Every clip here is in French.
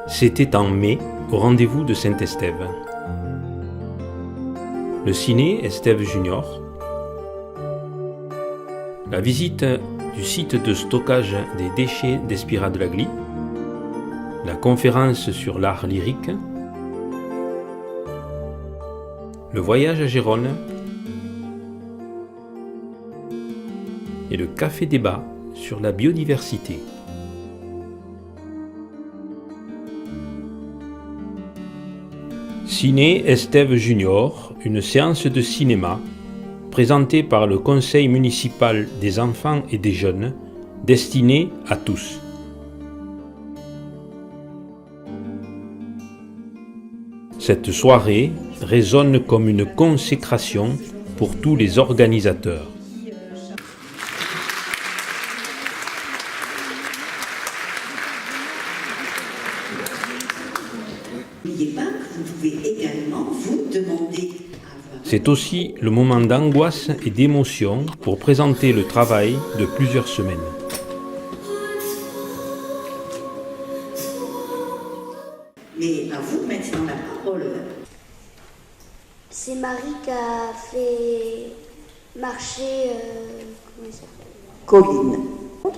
C'était en mai, au rendez-vous de Saint-Estève. Le ciné Estève Junior, la visite du site de stockage des déchets d'Espira de la Glie, la conférence sur l'art lyrique, le voyage à Gérone et le café-débat sur la biodiversité. Ciné Estève Junior, une séance de cinéma présentée par le Conseil municipal des enfants et des jeunes, destinée à tous. Cette soirée résonne comme une consécration pour tous les organisateurs. N'oubliez pas que vous pouvez également vous demander. C'est aussi le moment d'angoisse et d'émotion pour présenter le travail de plusieurs semaines. Mais à vous maintenant la parole. C'est Marie qui a fait marcher. Comment il s'appelle ? Colline.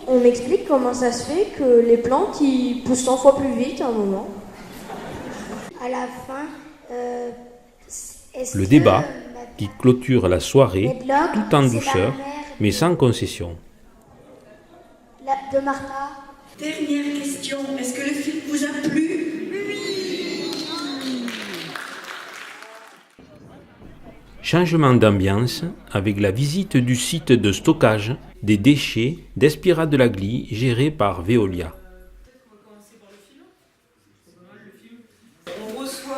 On m'explique comment ça se fait que les plantes ils poussent 100 fois plus vite à un moment. À la fin, Le débat qui clôture la soirée tout en douceur mais sans concession. De Martha. Dernière question, est-ce que le film vous a plu ? Changement d'ambiance avec la visite du site de stockage des déchets d'Espira de la Glie géré par Veolia. On reçoit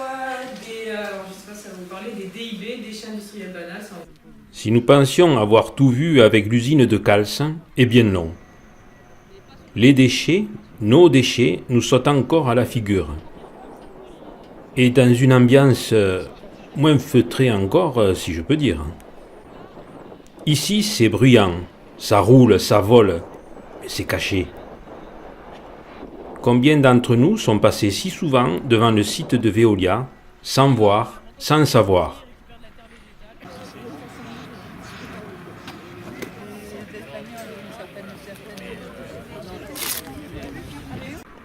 des, alors je sais pas si ça va vous parler, des DIB, déchets industriels banals. Si nous pensions avoir tout vu avec l'usine de Cals, eh bien non. Les déchets, nos déchets, nous sautent encore à la figure. Et dans une ambiance moins feutrée encore, si je peux dire. Ici, c'est bruyant, ça roule, ça vole, mais c'est caché. Combien d'entre nous sont passés si souvent devant le site de Veolia, sans voir, sans savoir ?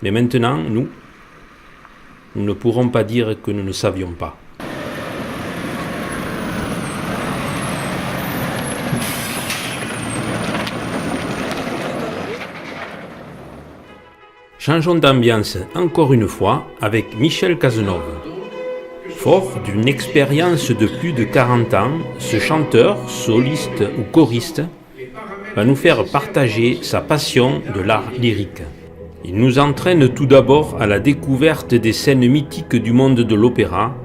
Mais maintenant, nous ne pourrons pas dire que nous ne savions pas. Changeons d'ambiance encore une fois avec Michel Cazeneuve. Fort d'une expérience de plus de 40 ans, ce chanteur, soliste ou choriste, va nous faire partager sa passion de l'art lyrique. Il nous entraîne tout d'abord à la découverte des scènes mythiques du monde de l'opéra,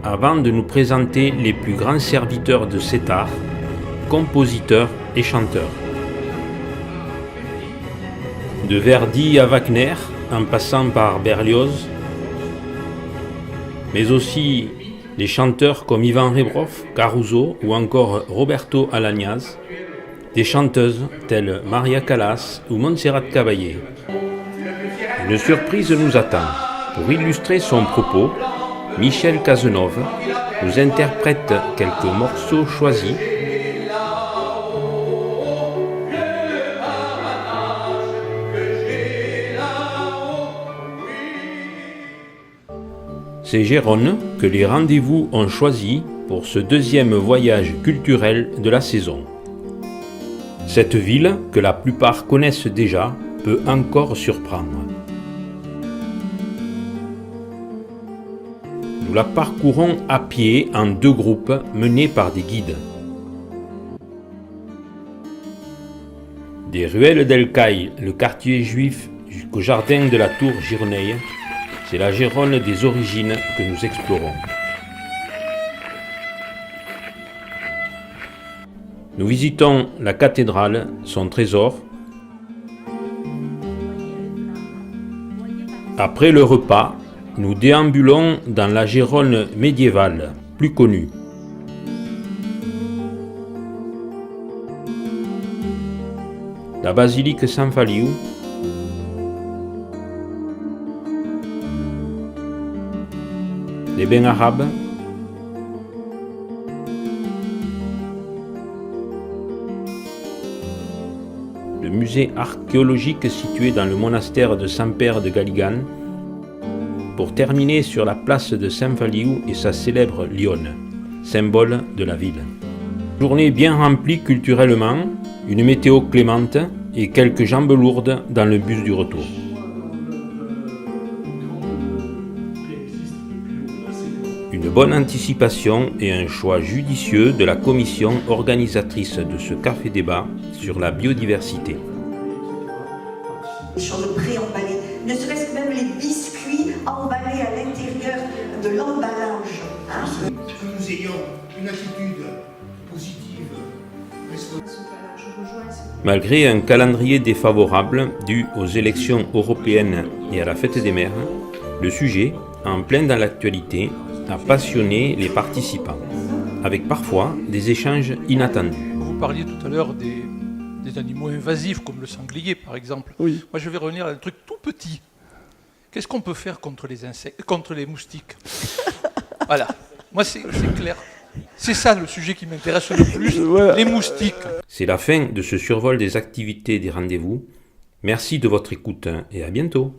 avant de nous présenter les plus grands serviteurs de cet art, compositeurs et chanteurs. De Verdi à Wagner, en passant par Berlioz, mais aussi les chanteurs comme Ivan Rebrov, Caruso ou encore Roberto Alañas, des chanteuses telles Maria Callas ou Montserrat Caballé. Une surprise nous attend. Pour illustrer son propos, Michel Cazeneuve nous interprète quelques morceaux choisis . C'est Gérone que les rendez-vous ont choisi pour ce deuxième voyage culturel de la saison. Cette ville, que la plupart connaissent déjà, peut encore surprendre. Nous la parcourons à pied en 2 groupes menés par des guides. Des ruelles d'El Cail, le quartier juif, jusqu'au jardin de la Tour Gironneille, c'est la Gérone des origines que nous explorons. Nous visitons la cathédrale, son trésor. Après le repas, nous déambulons dans la Gérone médiévale, plus connue. La basilique Sant Feliu, les bains arabes, le musée archéologique situé dans le monastère de Saint-Père de Galligan, pour terminer sur la place de Saint-Valiou et sa célèbre lionne, symbole de la ville. Journée bien remplie culturellement, une météo clémente et quelques jambes lourdes dans le bus du retour. Une bonne anticipation et un choix judicieux de la commission organisatrice de ce café-débat sur la biodiversité. Les choses préemballées, ne serait-ce que même les biscuits emballés à l'intérieur de l'emballage. Que nous ayons une attitude positive, Malgré un calendrier défavorable dû aux élections européennes et à la fête des mères, le sujet, en plein dans l'actualité, a passionné les participants, avec parfois des échanges inattendus. Vous parliez tout à l'heure des animaux invasifs, comme le sanglier par exemple. Oui. Moi je vais revenir à un truc tout petit. Qu'est-ce qu'on peut faire contre les insectes, contre les moustiques? Voilà, moi c'est clair. C'est ça le sujet qui m'intéresse le plus, Voilà. les moustiques. C'est la fin de ce survol des activités des rendez-vous. Merci de votre écoute et à bientôt.